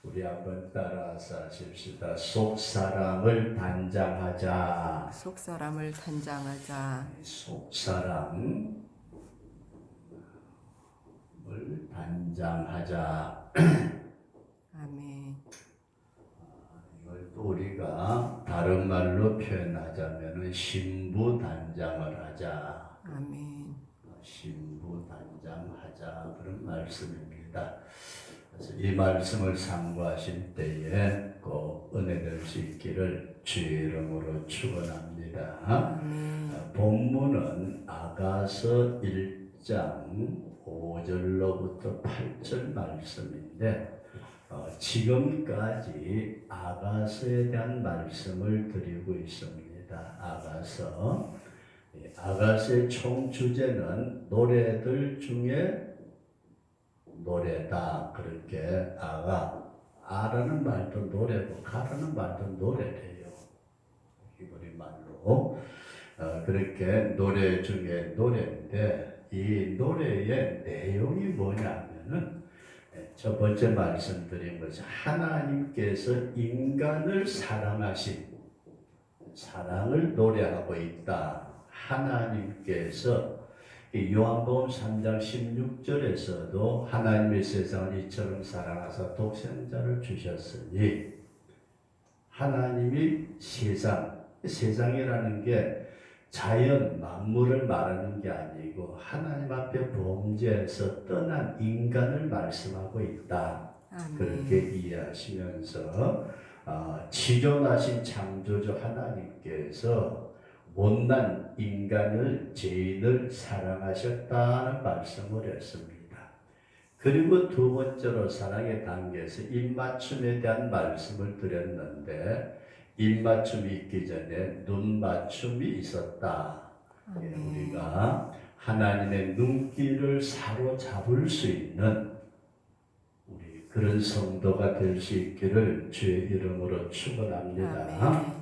우리 한번 따라서 하십시다. 속사람을 단장하자. 속사람을 단장하자. 속사람을 단장하자. 아멘. 이걸 또 우리가 다른 말로 표현하자면은 신부 단장을 하자. 아멘. 신부 단장하자 그런 말씀입니다. 그래서 이 말씀을 상고하실 때에 꼭 은혜 될 수 있기를 주의 이름으로 축원합니다. 아멘. 본문은 아가서 1장 5절로부터 8절 말씀인데 지금까지 아가서에 대한 말씀을 드리고 있습니다. 아가서의 총 주제는 노래들 중에 노래다. 그렇게 아라는 말도 노래고 가라는 말도 노래래요. 히브리 말로. 그렇게 노래 중에 노래인데 이 노래의 내용이 뭐냐면은 첫 번째 말씀드린 것은 하나님께서 인간을 사랑하신 사랑을 노래하고 있다. 하나님께서 요한복음 3장 16절에서도 하나님의 세상을 이처럼 사랑하사 독생자를 주셨으니 하나님이 세상이라는 게 자연 만물을 말하는 게 아니고 하나님 앞에 범죄에서 떠난 인간을 말씀하고 있다. 아멘. 그렇게 이해하시면서 지존하신 창조주 하나님께서 못난 인간을 죄인을 사랑하셨다는 말씀을 했습니다. 그리고 두 번째로 사랑의 단계에서 입맞춤에 대한 말씀을 드렸는데 입맞춤이 있기 전에 눈맞춤이 있었다. 우리가 하나님의 눈길을 사로잡을 수 있는 우리 그런 성도가 될 수 있기를 주의 이름으로 축원합니다.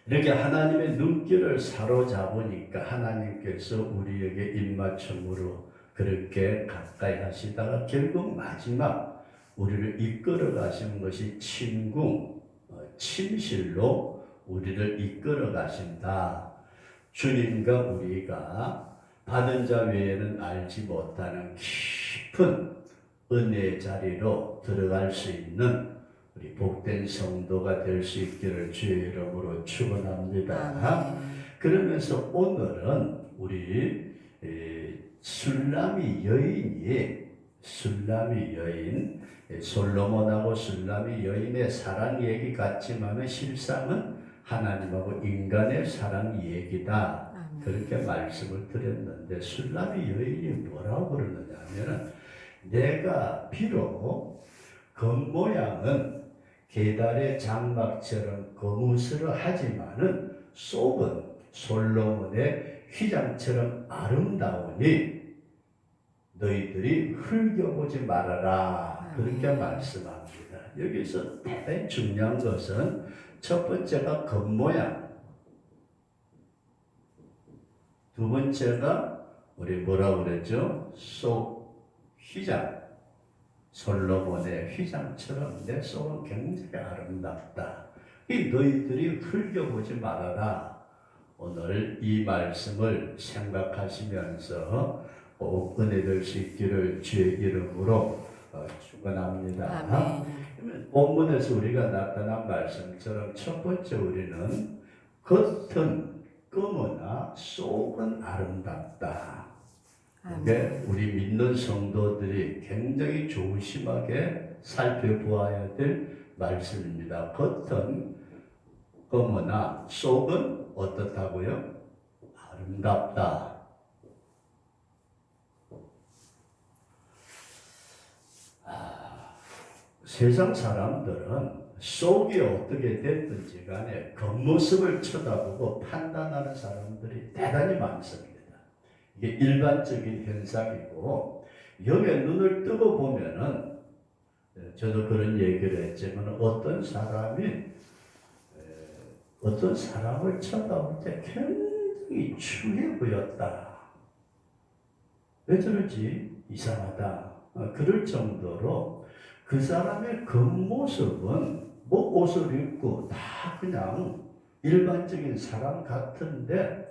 이렇게 하나님의 눈길을 사로잡으니까 하나님께서 우리에게 입맞춤으로 그렇게 가까이 하시다가 결국 마지막 우리를 이끌어 가시는 것이 침실로 우리를 이끌어 가신다. 주님과 우리가 받은 자 외에는 알지 못하는 깊은 은혜의 자리로 들어갈 수 있는 우리 복된 성도가 될 수 있기를 주의 이름으로 축원합니다. 그러면서 오늘은 우리 술람이 여인 솔로몬하고 술람이 여인의 사랑 얘기 같지만은 실상은 하나님하고 인간의 사랑 얘기다. 그렇게 말씀을 드렸는데 술람이 여인이 뭐라고 그러느냐 하면은 내가 비록 겉모양은 계달의 장막처럼 거무스러하지만은 속은 솔로몬의 휘장처럼 아름다우니 너희들이 흘겨보지 말아라. 그렇게 말씀합니다. 여기서 대단히 중요한 것은 첫 번째가 겉모양, 두 번째가 우리 뭐라고 그랬죠? 속 휘장. 솔로몬의 휘장처럼 내 속은 굉장히 아름답다. 이 너희들이 흘겨보지 말아라. 오늘 이 말씀을 생각하시면서 꼭 은혜 될 수 있기를 주의 이름으로 축원합니다. 본문에서 우리가 나타난 말씀처럼 첫 번째 우리는 겉은 검으나 속은 아름답다. 이게 우리 믿는 성도들이 굉장히 조심하게 살펴보아야 될 말씀입니다. 겉은 검으나 속은 어떻다고요? 아름답다. 세상 사람들은 속이 어떻게 됐든지 간에 겉모습을 쳐다보고 판단하는 사람들이 대단히 많습니다. 이게 일반적인 현상이고 여기에 눈을 뜨고 보면은 저도 그런 얘기를 했지만 어떤 사람을 쳐다볼 때 굉장히 추해 보였다. 왜 저러지? 이상하다. 그럴 정도로 그 사람의 겉모습은 뭐 옷을 입고 다 그냥 일반적인 사람 같은데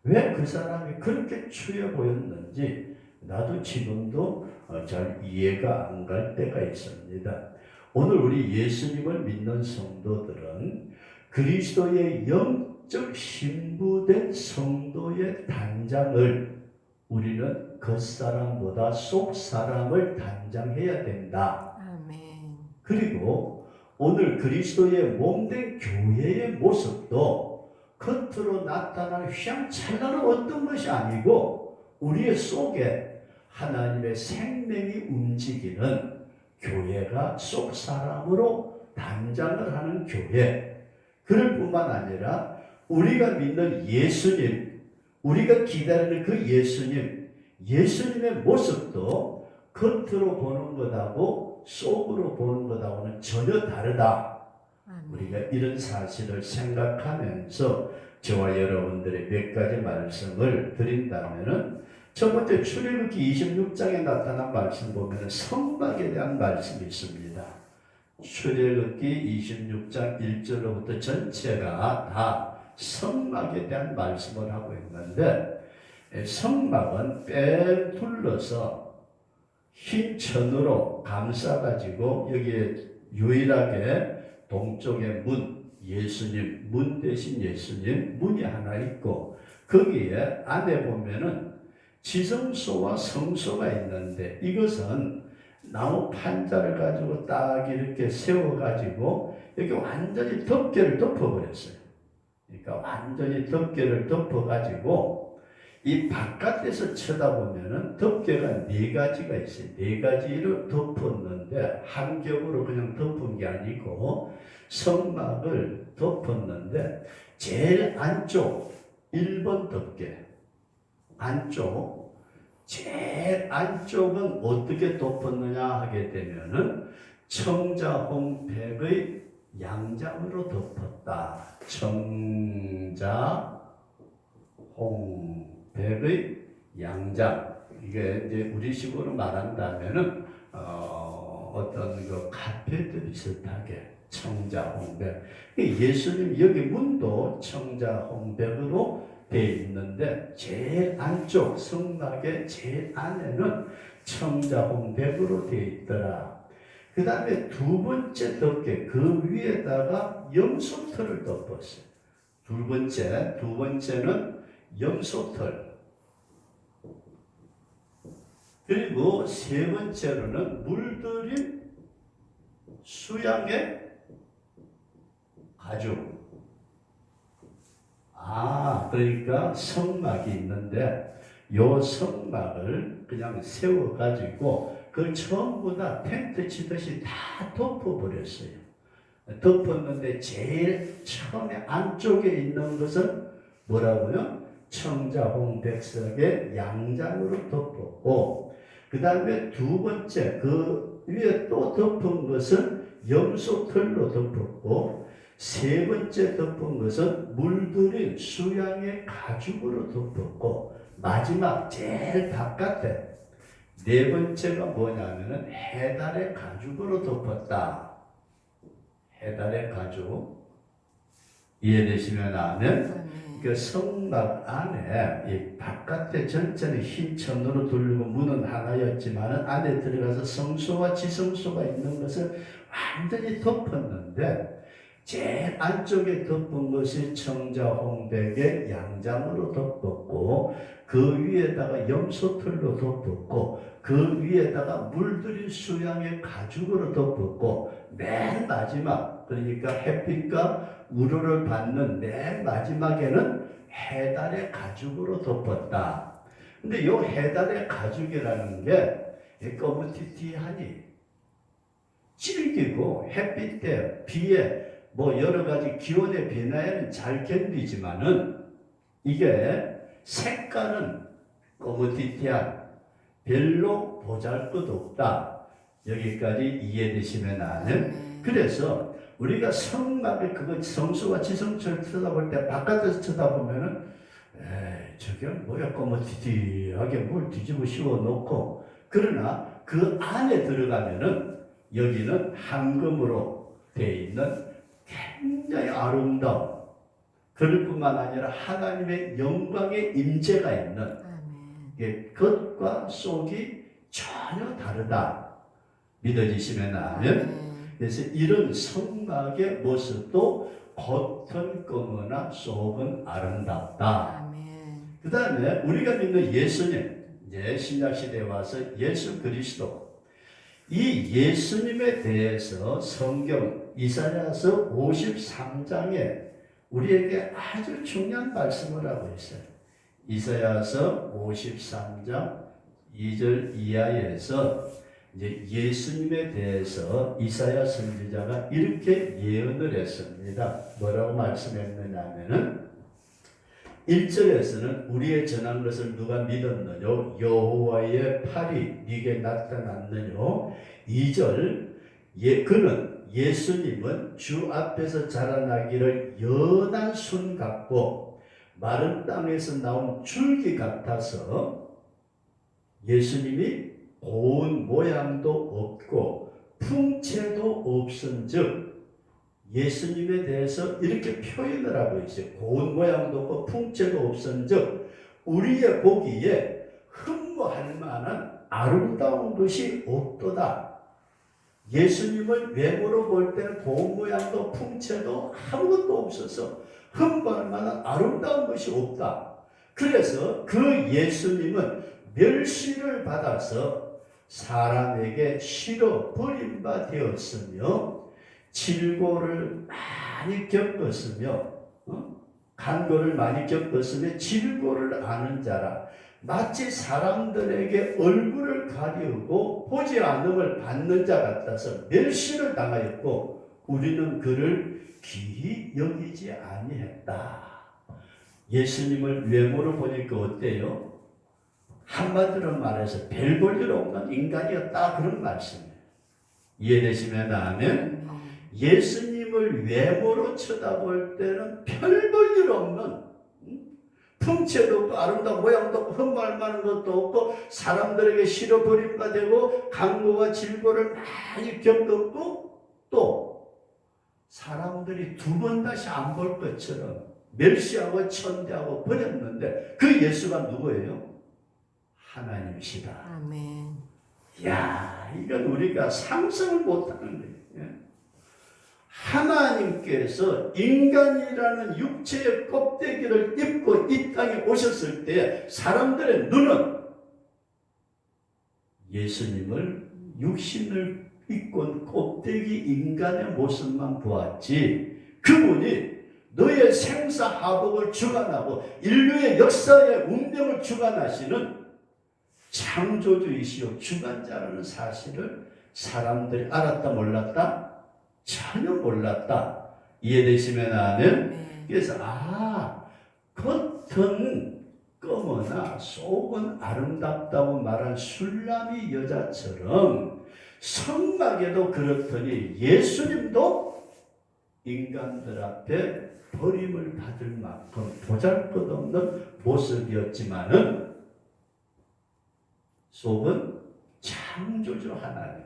왜 그 사람이 그렇게 추해 보였는지 나도 지금도 잘 이해가 안 갈 때가 있습니다. 오늘 우리 예수님을 믿는 성도들은 그리스도의 영적 신부된 성도의 단장을 우리는 겉사람보다 속사람을 단장해야 된다. 아멘. 그리고 오늘 그리스도의 몸된 교회의 모습도 겉으로 나타나는 휘황찬란한 어떤 것이 아니고 우리의 속에 하나님의 생명이 움직이는 교회가 속 사람으로 단장을 하는 교회. 그럴 뿐만 아니라 우리가 믿는 예수님, 우리가 기다리는 그 예수님의 모습도 겉으로 보는 것하고 속으로 보는 것하고는 전혀 다르다. 아멘. 우리가 이런 사실을 생각하면서 저와 여러분들의 몇 가지 말씀을 드린다면은 첫 번째 출애굽기 26장에 나타난 말씀 보면 성막에 대한 말씀이 있습니다. 출애굽기 26장 1절로부터 전체가 다 성막에 대한 말씀을 하고 있는데 성막은 뺑 둘러서 흰 천으로 감싸가지고 여기에 유일하게 동쪽에 예수님, 문 대신 예수님 문이 하나 있고 거기에 안에 보면은 지성소와 성소가 있는데 이것은 나무 판자를 가지고 딱 이렇게 세워가지고 여기 완전히 덮개를 덮어버렸어요. 그러니까 완전히 덮개를 덮어가지고 이 바깥에서 쳐다보면은 덮개가 네 가지가 있어요. 네 가지를 덮었는데 한 겹으로 그냥 덮은 게 아니고 성막을 덮었는데 제일 안쪽 1번 덮개 안쪽 제일 안쪽은 어떻게 덮었느냐 하게 되면은 청자홍백의 양장으로 덮었다. 청자홍백의 양장. 이게 이제 우리식으로 말한다면은 어떤 그 카페트 비슷하게 청자홍백. 예수님 여기 문도 청자홍백으로 되어 있는데 제일 안쪽 성막의 제일 안에는 청자홍백으로 되어 있더라. 그 다음에 두 번째 덮개 그 위에다가 염소털을 덮었어요. 두 번째는 염소털. 그리고 세 번째로는 물들인 수양의 가죽. 그러니까 성막이 있는데 요 성막을 그냥 세워가지고 그걸 전부 다 텐트 치듯이 다 덮어버렸어요. 덮었는데 제일 처음에 안쪽에 있는 것은 뭐라고요? 청자홍백석의 양장으로 덮었고 그 다음에 두 번째 그 위에 또 덮은 것은 염소털로 덮었고 세 번째 덮은 것은 물들인 수양의 가죽으로 덮었고 마지막 제일 바깥에 네 번째가 뭐냐면은 해달의 가죽으로 덮었다. 해달의 가죽. 이해되시면 아멘. 그 성막 안에 이 바깥에 전체는 흰 천으로 둘리고 문은 하나였지만 안에 들어가서 성소와 지성소가 있는 것을 완전히 덮었는데 제일 안쪽에 덮은 것이 청자홍백의 양장으로 덮었고 그 위에다가 염소털로 덮었고 그 위에다가 물들인 수양의 가죽으로 덮었고 맨 마지막 그러니까 het빛과 우로를 받는 맨 마지막에는 해달의 가죽으로 덮었다. 근데 이 해달의 가죽이라는 게 거무튀튀하니 질기고 햇빛에 비에 뭐 여러 가지 기온의 변화에는 잘 견디지만은 이게 색깔은 거무튀튀한 별로 보잘것없다. 여기까지 이해되시면 아는. 그래서 우리가 성막에 그거 성소와 지성소를 쳐다볼 때 바깥에서 쳐다보면은 저게 뭐야 거무튀튀하게 뭘 뒤집어 씌워 놓고 그러나 그 안에 들어가면은 여기는 황금으로 되어 있는 굉장히 아름다운, 그럴 뿐만 아니라 하나님의 영광의 임재가 있는 아멘. 겉과 속이 전혀 다르다. 믿어지시면 아멘. 아멘. 그래서 이런 성막의 모습도 겉은 검으나 속은 아름답다. 아멘. 그 다음에 우리가 믿는 예수님, 이제 신약시대에 와서 예수 그리스도, 이 예수님에 대해서 성경 이사야서 53장에 우리에게 아주 중요한 말씀을 하고 있어요. 이사야서 53장 2절 이하에서 이제 예수님에 대해서 이사야 선지자가 이렇게 예언을 했습니다. 뭐라고 말씀했느냐 하면은 1절에서는 우리의 전한 것을 누가 믿었느뇨? 여호와의 팔이 네게 나타났느뇨? 2절 그는 예수님은 주 앞에서 자라나기를 연한 순 같고 마른 땅에서 나온 줄기 같아서 예수님이 고운 모양도 없고 풍채도 없은즉 예수님에 대해서 이렇게 표현을 하고 있어요. 고운 모양도 없고 풍채도 없은즉 우리의 보기에 흠모할 만한 아름다운 것이 없도다. 예수님을 외모로 볼 때는 고운 모양도 풍채도 아무것도 없어서 흠모할 만한 아름다운 것이 없다. 그래서 그 예수님은 멸시를 받아서 사람에게 싫어 버림바 되었으며 질고를 많이 겪었으며 간고를 많이 겪었으며 질고를 아는 자라. 마치 사람들에게 얼굴을 가리우고 보지 않음을 받는 자 같아서 멸시를 당하였고 우리는 그를 귀히 여기지 아니했다. 예수님을 외모로 보니까 어때요? 한마디로 말해서 별 볼 일 없는 인간이었다, 그런 말씀이에요. 이해되시면 아멘. 예수님을 외모로 쳐다볼 때는 별 볼 일 없는, 풍채도 없고 아름다운 모양도 없고 흠모할 만한 것도 없고 사람들에게 싫어 버림바 되고 강고와 질고를 많이 겪었고 또 사람들이 두 번 다시 안 볼 것처럼 멸시하고 천대하고 버렸는데 그 예수가 누구예요? 하나님이시다. 아멘. 야, 이건 우리가 상상을 못하는 거예요. 하나님께서 인간이라는 육체의 껍데기를 입고 이 땅에 오셨을 때 사람들의 눈은 예수님을 육신을 입고 껍데기 인간의 모습만 보았지, 그분이 너의 생사하복을 주관하고 인류의 역사의 운명을 주관하시는 창조주이시오 주관자라는 사실을 사람들이 알았다 몰랐다? 전혀 몰랐다. 이해되시면 아멘. 그래서 겉은 검으나 속은 아름답다고 말한 술람이 여자처럼 성막에도 그렇더니 예수님도 인간들 앞에 버림을 받을 만큼 보잘것없는 모습이었지만은 속은 창조주 하나님.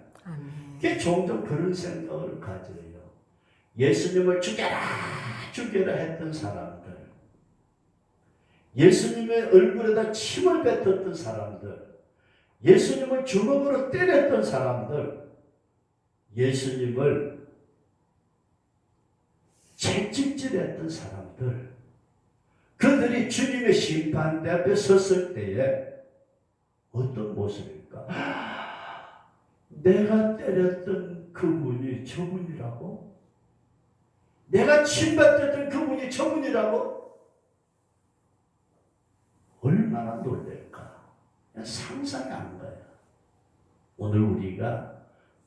그게 종종 그런 생각을 가져요. 예수님을 죽여라 죽여라 했던 사람들, 예수님의 얼굴에다 침을 뱉었던 사람들, 예수님을 주먹으로 때렸던 사람들, 예수님을 채찍질했던 사람들, 그들이 주님의 심판대 앞에 섰을 때에 어떤 모습일까? 내가 때렸던 그분이 저분이라고? 내가 침뱉었던 그분이 저분이라고? 얼마나 놀랄까? 상상이 안 가요. 오늘 우리가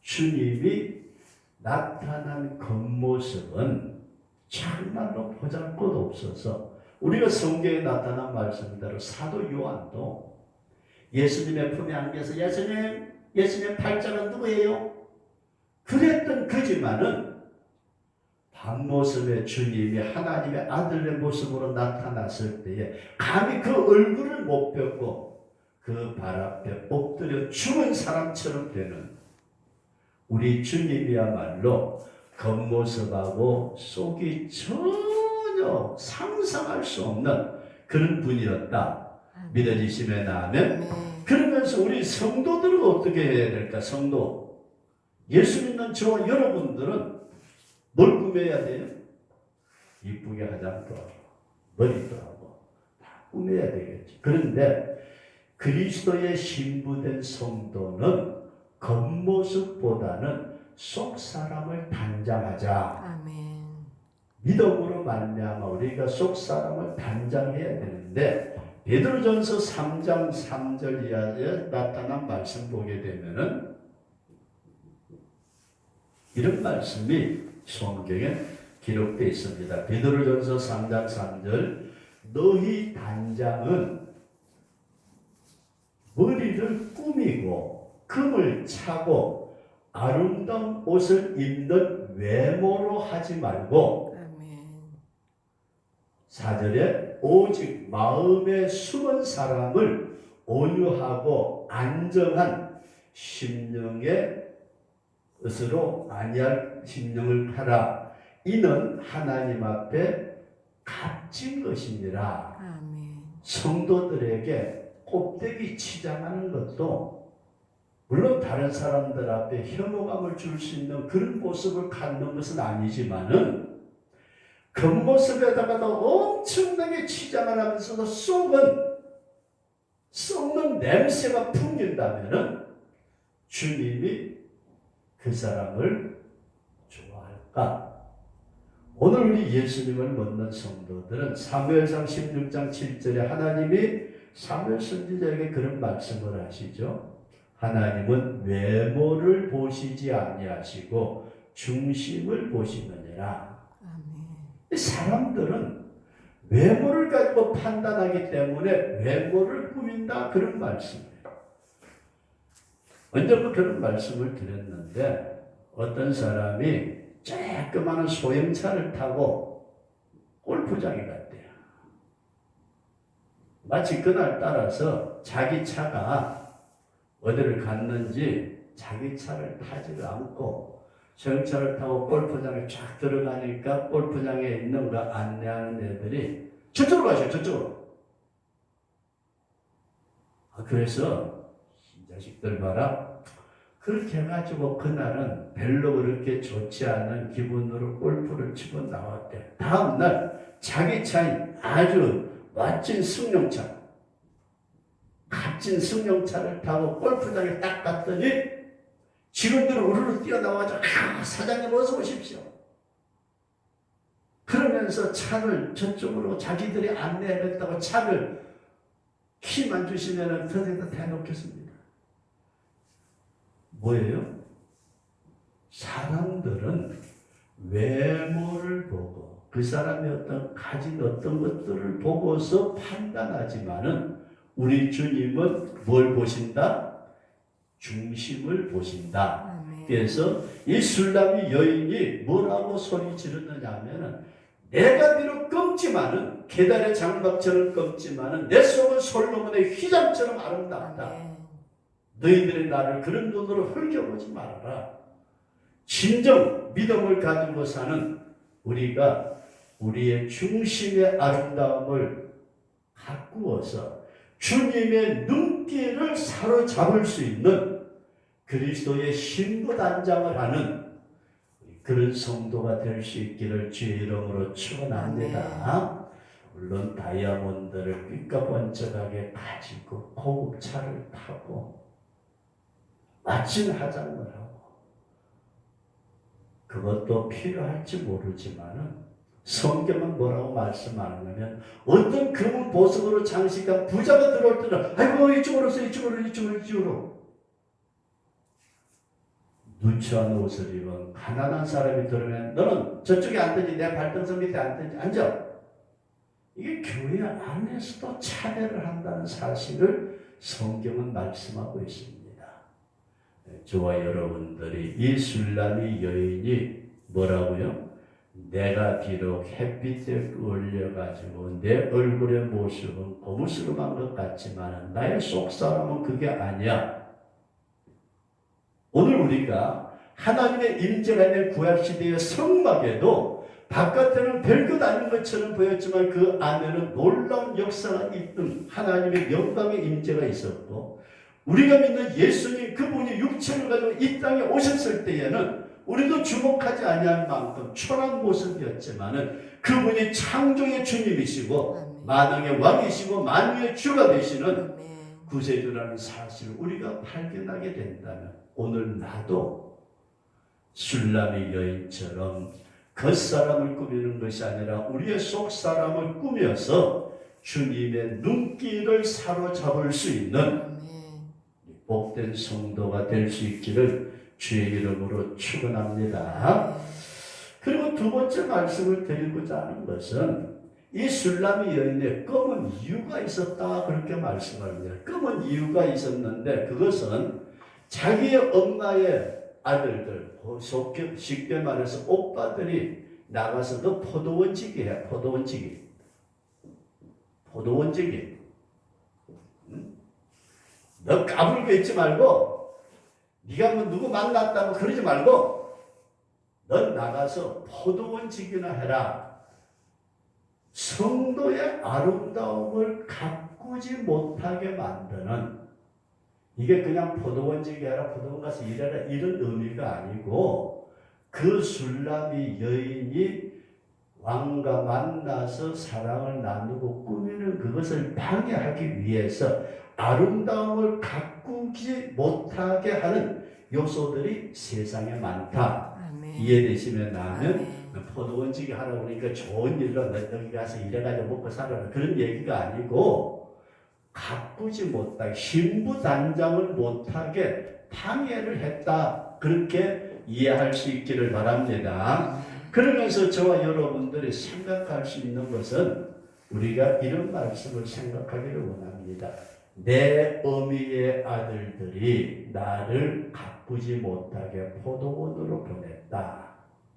주님이 나타난 겉모습은 정말로 보잘것없어서 우리가 성경에 나타난 말씀대로 사도 요한도 예수님의 품에 안겨서 예수님 팔자가 누구예요? 그랬던 그지만은 밤모습의 주님이 하나님의 아들의 모습으로 나타났을 때에 감히 그 얼굴을 못 뵙고 그 발 앞에 엎드려 죽은 사람처럼 되는 우리 주님이야말로 겉모습하고 속이 전혀 상상할 수 없는 그런 분이었다. 믿어지시면 아멘. 네. 그러면서 우리 성도들은 어떻게 해야 될까? 성도, 예수 믿는 저와 여러분들은 뭘 꾸며야 돼요? 이쁘게 화장도 하고 머리도 하고 다 꾸며야 되겠지. 그런데 그리스도의 신부된 성도는 겉모습보다는 속 사람을 단장하자. 아멘. 믿음으로 말미암아 우리가 속 사람을 단장해야 되는데, 베드로전서 3장 3절 이하에 나타난 말씀 보게 되면은 이런 말씀이 성경에 기록되어 있습니다. 베드로전서 3장 3절, 너희 단장은 머리를 꾸미고 금을 차고 아름다운 옷을 입는 외모로 하지 말고, 아멘. 4절에 오직 마음에 숨은 사람을 온유하고 안정한 심령의 것으로 아니할 심령을 하라. 이는 하나님 앞에 값진 것이니라. 아멘. 성도들에게 곱되기 치장하는 것도 물론 다른 사람들 앞에 혐오감을 줄 수 있는 그런 모습을 갖는 것은 아니지만은, 겉모습에다가도 엄청나게 치장을 하면서도 속은 썩는 냄새가 풍긴다면은 주님이 그 사람을 좋아할까? 오늘 우리 예수님을 믿는 성도들은 사무엘상 16장 7절에 하나님이 사무엘 선지자에게 그런 말씀을 하시죠. 하나님은 외모를 보시지 아니하시고 중심을 보시느니라. 사람들은 외모를 가지고 판단하기 때문에 외모를 꾸민다, 그런 말씀이에요. 언젠가 그런 말씀을 드렸는데, 어떤 사람이 조그마한 소형차를 타고 골프장에 갔대요. 마치 그날 따라서 자기 차가 어디를 갔는지 자기 차를 타지를 않고 소형차를 타고 골프장에 쫙 들어가니까 골프장에 있는 거 안내하는 애들이 저쪽으로 가셔, 저쪽으로. 그래서 이 자식들 봐라, 그렇게 해가지고 그날은 별로 그렇게 좋지 않은 기분으로 골프를 치고 나왔대. 다음날 자기 차인 아주 멋진 승용차, 값진 승용차를 타고 골프장에 딱 갔더니 직원들은 우르르 뛰어나와서 사장님 어서 오십시오. 그러면서 차를 저쪽으로 자기들이 안내했다고 차를 키만 주시면 그대로 대놓겠습니다. 뭐예요? 사람들은 외모를 보고 그 사람이 가진 어떤 것들을 보고서 판단하지만은, 우리 주님은 뭘 보신다? 중심을 보신다. 아멘. 그래서 이 술람이 여인이 뭐라고 소리 지르느냐 하면은, 내가 비록 검지만은 계달의 장박처럼 검지만은 내 속은 솔로몬의 휘장처럼 아름답다. 아멘. 너희들이 나를 그런 눈으로 흘겨보지 말아라. 진정 믿음을 가지고 사는 우리가 우리의 중심의 아름다움을 가꾸어서 주님의 눈길을 사로잡을 수 있는 그리스도의 신부 단장을 하는 그런 성도가 될 수 있기를 주의 이름으로 축원합니다. 물론 다이아몬드를 삐까번쩍하게 가지고 고급 차를 타고 멋진 화장을 하고 그것도 필요할지 모르지만은, 성경은 뭐라고 말씀하냐면, 어떤 금은 보석으로 장식한 부자가 들어올 때는 아이고 이쪽으로 누추한 옷을 입은 가난한 사람이 들으면 너는 저쪽에 앉든지 내 발등선 밑에 앉든지 앉아. 이게 교회 안에서도 차별을 한다는 사실을 성경은 말씀하고 있습니다. 저와 여러분들이 이 술람이 여인이 뭐라고요? 내가 비록 햇빛에 끌려가지고 내 얼굴의 모습은 고무스름한 것 같지만 나의 속사람은 그게 아니야. 오늘 우리가 하나님의 임재가 있는 구약시대의 성막에도 바깥에는 별것 아닌 것처럼 보였지만 그 안에는 놀라운 역사가 있던 하나님의 영광의 임재가 있었고, 우리가 믿는 예수님 그분이 육체를 가지고 이 땅에 오셨을 때에는 우리도 주목하지 아니할 만큼 초라한 모습이었지만은 그분이 창조의 주님이시고 만왕의 왕이시고 만유의 주가 되시는 구세주라는 사실을 우리가 발견하게 된다면, 오늘 나도 술람이 여인처럼 겉사람을 꾸미는 것이 아니라 우리의 속사람을 꾸며서 주님의 눈길을 사로잡을 수 있는 복된 성도가 될 수 있기를 주의 이름으로 축원합니다. 그리고 두 번째 말씀을 드리고자 하는 것은 이 술람이 여인의 검은 이유가 있었다, 그렇게 말씀합니다. 검은 이유가 있었는데 그것은 자기의 엄마의 아들들, 쉽게 말해서 오빠들이 나가서 너 포도원지기 해. 포도원지기. 너 까불고 있지 말고, 네가 뭐 누구 만났다고 그러지 말고 넌 나가서 포도원지기나 해라. 성도의 아름다움을 가꾸지 못하게 만드는, 이게 그냥 포도원지기 해라, 포도원 가서 일해라 이런 의미가 아니고, 그 술람이 여인이 왕과 만나서 사랑을 나누고 꾸미는 그것을 방해하기 위해서 아름다움을 가꾸지 못하게 하는 요소들이 세상에 많다. 이해되시면 나는 포도원지기 하라고 그러니까 좋은 일로 너희 가서 일해가지고 먹고 살아라 그런 얘기가 아니고, 가꾸지 못하게, 신부단장을 못하게 방해를 했다, 그렇게 이해할 수 있기를 바랍니다. 그러면서 저와 여러분들이 생각할 수 있는 것은 우리가 이런 말씀을 생각하기를 원합니다. 내 어미의 아들들이 나를 가꾸지 못하게 포도원으로 보냈다.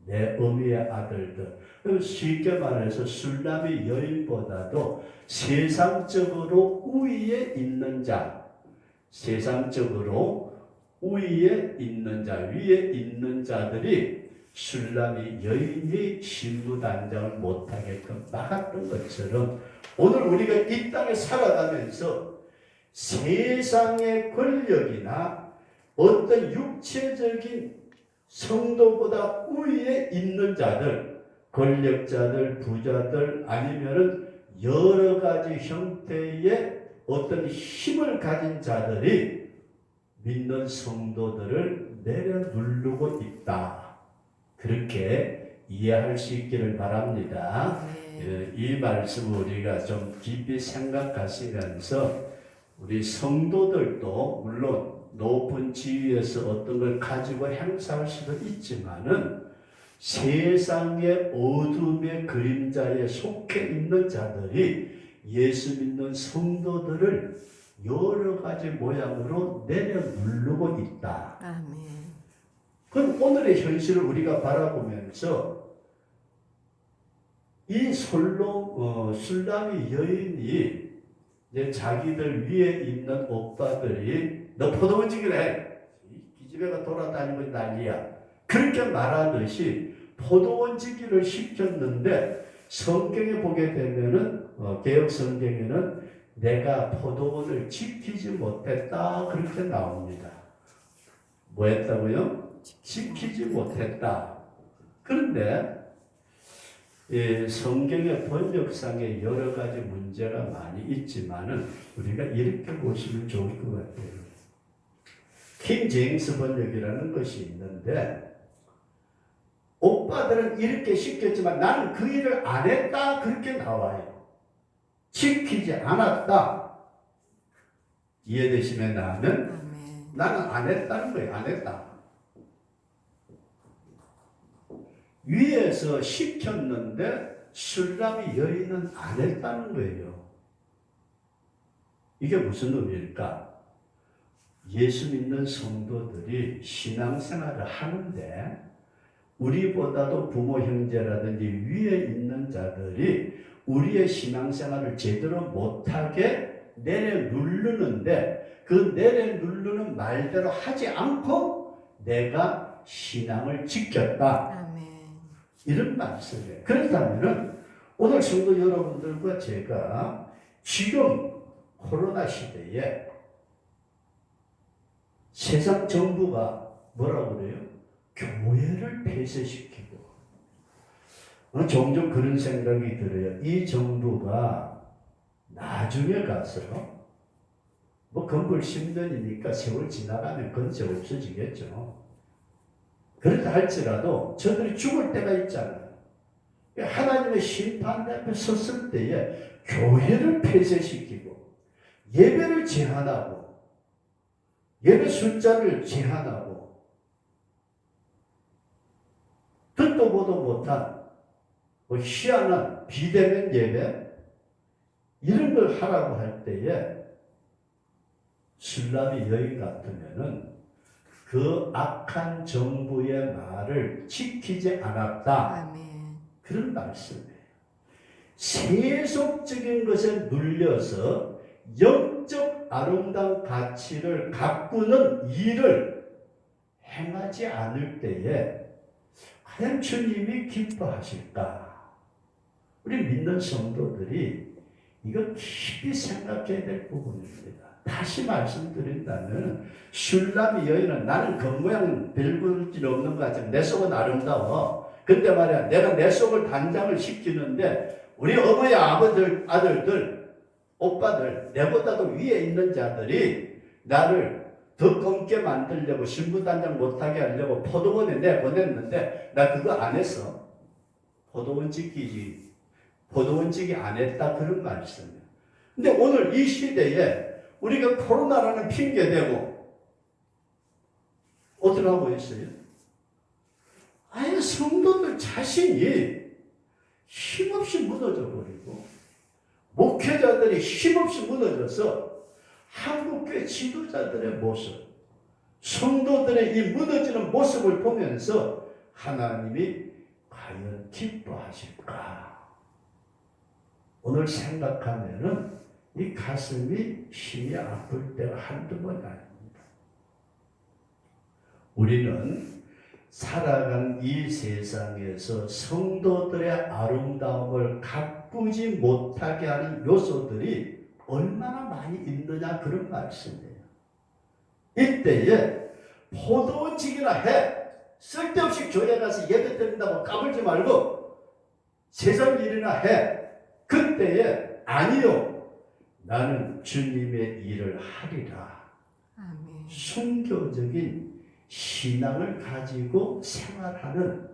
내 어미의 아들들. 쉽게 말해서 술람이 여인보다도 세상적으로 우위에 있는 자, 세상적으로 우위에 있는 자, 위에 있는 자들이 술람이 여인이 신부단장을 못하게끔 막았던 것처럼, 오늘 우리가 이 땅에 살아가면서 세상의 권력이나 어떤 육체적인 성도보다 우위에 있는 자들, 권력자들, 부자들, 아니면은 여러 가지 형태의 어떤 힘을 가진 자들이 믿는 성도들을 내려 누르고 있다, 그렇게 이해할 수 있기를 바랍니다. 이 말씀을 우리가 좀 깊이 생각하시면서 우리 성도들도 물론 높은 지위에서 어떤 걸 가지고 행사할 수도 있지만은 세상의 어둠의 그림자에 속해 있는 자들이 예수 믿는 성도들을 여러 가지 모양으로 내려 누르고 있다. 그럼 오늘의 현실을 우리가 바라보면서 이 술람이 여인이 이제 자기들 위에 있는 오빠들이 너 포도원지기를 해, 기집애가 돌아다니고 난리야, 그렇게 말하듯이 포도원지기를 시켰는데, 성경에 보게 되면은 개역 성경에는 내가 포도원을 지키지 못했다, 그렇게 나옵니다. 뭐 했다고요? 지키지 못했다. 그런데 성경의 번역상에 여러 가지 문제가 많이 있지만은 우리가 이렇게 보시면 좋을 것 같아요. 킹 제임스 번역이라는 것이 있는데, 오빠들은 이렇게 시켰지만 나는 그 일을 안 했다, 그렇게 나와요. 지키지 않았다. 이해되시면 나는 안 했다는 거예요. 안 했다. 위에서 시켰는데 술람이 여인은 안 했다는 거예요. 이게 무슨 의미일까? 예수 믿는 성도들이 신앙생활을 하는데 우리보다도 부모 형제라든지 위에 있는 자들이 우리의 신앙생활을 제대로 못하게 내려 누르는데, 그 내려 누르는 말대로 하지 않고 내가 내가 신앙을 지켰다. 아멘. 이런 말씀이에요. 그렇다면 오늘 성도 여러분들과 제가 지금 코로나 시대에 세상 정부가 뭐라고 그래요? 교회를 폐쇄시키고 종종 그런 생각이 들어요. 이 정부가 나중에 가서 뭐 건물 10년이니까 세월 지나가면 건재 없어지겠죠. 그렇다 할지라도 저들이 죽을 때가 있잖아요. 하나님의 심판 앞에 섰을 때에 교회를 폐쇄시키고 예배를 제한하고 예배 숫자를 제한하고 듣도 보도 못한 뭐 희한한 비대면 예배 이런 걸 하라고 할 때에 술람이 여인 같으면은 그 악한 정부의 말을 지키지 않았다. 아멘. 그런 말씀이에요. 세속적인 것에 눌려서 영적 아름다운 가치를 가꾸는 일을 행하지 않을 때에 과연 주님이 기뻐하실까? 우리 믿는 성도들이 이거 깊이 생각해야 될 부분입니다. 다시 말씀드린다면 술람이 여인은 나는 겉모양 별볼일 없는 것 같지만 내 속은 아름다워. 근데 말이야 내가 내 속을 단장을 시키는데 우리 어머니 아들들 오빠들 내보다도 위에 있는 자들이 나를 더 검게 만들려고 신부단장 못하게 하려고 포도원에 내보냈는데 나 그거 안 했어. 포도원 지키기 안 했다 그런 말씀이에요. 근데 오늘 이 시대에 우리가 코로나라는 핑계 대고 어떻게 하고 있어요? 아예 성도들 자신이 힘없이 무너져 버리고 목회자들이 힘없이 무너져서 한국교회 지도자들의 모습, 성도들의 이 무너지는 모습을 보면서 하나님이 과연 기뻐하실까? 오늘 생각하면은 이 가슴이 심히 아플 때가 한두 번 아닙니다. 우리는 살아간 이 세상에서 성도들의 아름다움을 가꾸지 못하게 하는 요소들이 얼마나 많이 있느냐 그런 말씀이에요. 이때에 포도원직이나 해. 쓸데없이 교회 가서 예배 드린다고 까불지 말고 세상 일이나 해. 그때에 아니요. 나는 주님의 일을 하리라. 아멘. 순교적인 신앙을 가지고 생활하는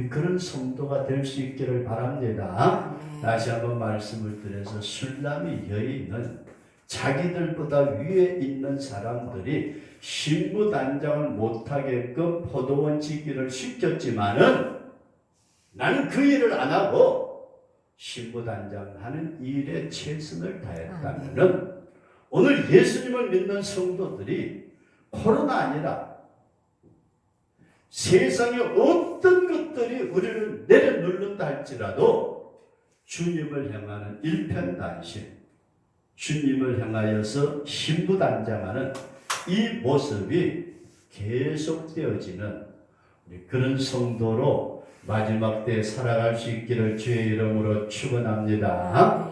그런 성도가 될 수 있기를 바랍니다. 아멘. 다시 한번 말씀을 드려서 술람이 여인은 자기들보다 위에 있는 사람들이 신부단장을 못하게끔 포도원 지기를 시켰지만은 나는 그 일을 안 하고 신부단장 하는 일에 최선을 다했다면은 오늘 예수님을 믿는 성도들이 코로나 아니라 세상의 어떤 것들이 우리를 내려눕는다 할지라도 주님을 향하는 일편단심, 주님을 향하여서 신부단장하는 이 모습이 계속되어지는 그런 성도로 마지막 때에 살아갈 수 있기를 주의 이름으로 축원합니다.